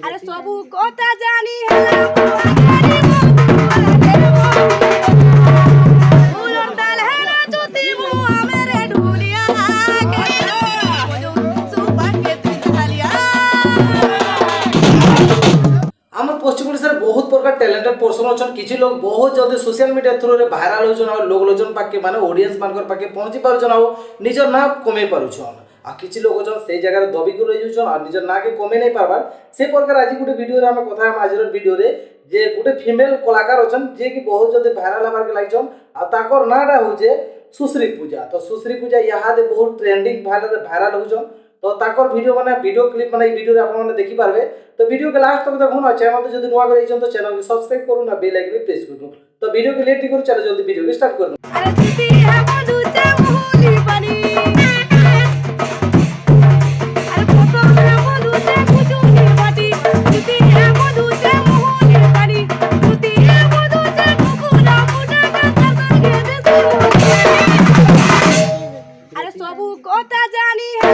अरे सबू कोता जानी है पश्चिम ओडिशार बहुत प्रकार टैलेंटेड पर्सन अच्छा किसी लोग बहुत जल्दी सोशल मीडिया थ्रू रे भाइराल होछन लोग लोचन पाके माने ऑडियंस मानकर पाके पहुंची पारुछन निजर ना कमे पारुछन आ किछि लोग अच्छा से जगह रे दबी कर रहि छन आ निजर ना के कमे नहीं पारबार से प्रकार आज गुटे वीडियो रे हम कथा हम आजर वीडियो रे जे गुटे फीमेल कलाकार अछन जे कि बहुत जल्दी भाइराल हबार के लागिछन आ ताकर नाडा होजे सुश्री पूजा। तो सुश्री पूजा यहाँ दे बहुत ट्रेंडिंग भाइराल होछन तो ताकर वीडियो माने वीडियो क्लिप माने वीडियो रे आपन माने देखि पारबे। तो वीडियो के लास्ट तक देखो ना चैनल तो जदी नुवा करे तो चैनल को सब्सक्राइब करू ना बेल आइकन प्रेस करू। तो वीडियो के लेट करू चलो जल्दी वीडियो के स्टार्ट करू। अरे दीदी है मधु चमोली बनी अरे फोटो में मधु से कुचुनी बटी दीदी है मधु चमोली बनी दीदी है मधु से कुकुला मुडा का कर के अरे सबू कोता जानी है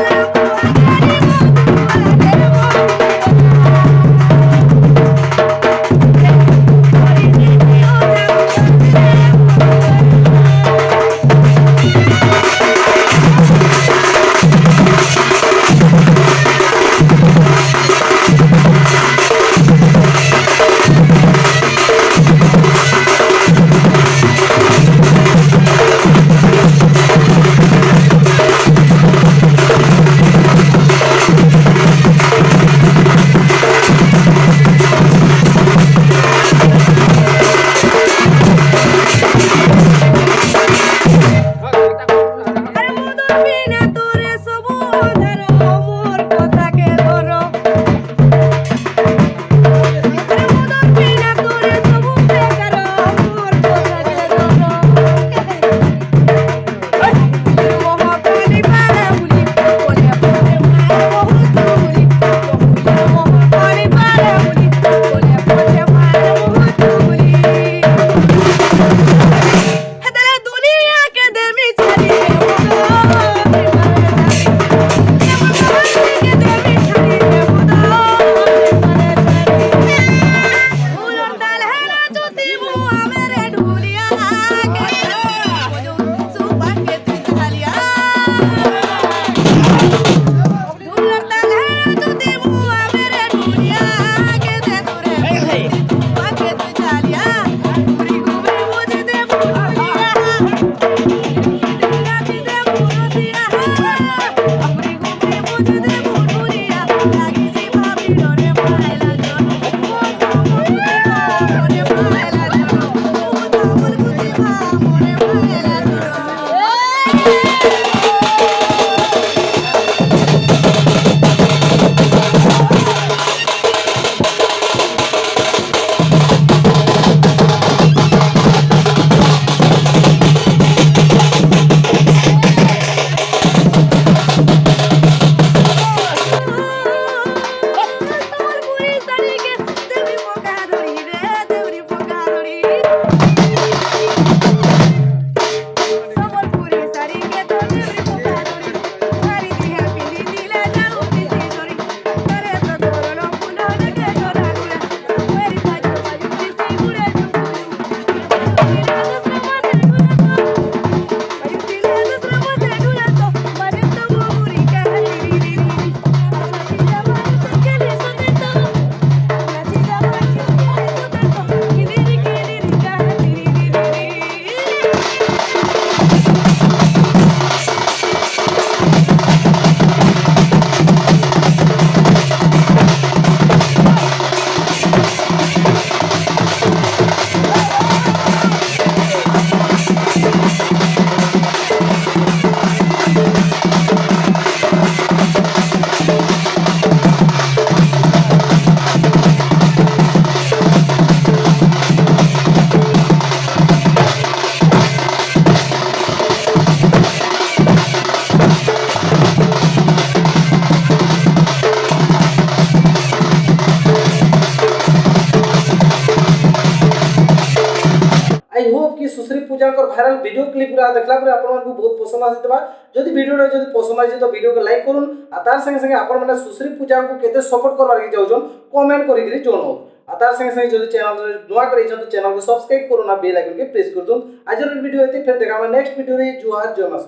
पूजा भाइराल वीडियो क्लिप देखला पर आपन मानकु बहुत पसंद आसीतबा जदि वीडियो जदि पसंद आछि तो वीडियो को लाइक करूँ आ तार संगे संगे आपन माने सुश्री पूजा को केते सपोर्ट करबार के जाउछन कमेंट करि करि जोनो आ तार संगे संगे जदि चैनल नुआ करै छन तो चैनल को सब्सक्राइब करू ना बेल आइकन के प्रेस कर दूं आज वीडियो एते फिर देखा नेक्स्ट वीडियो रे जुहार जय मां।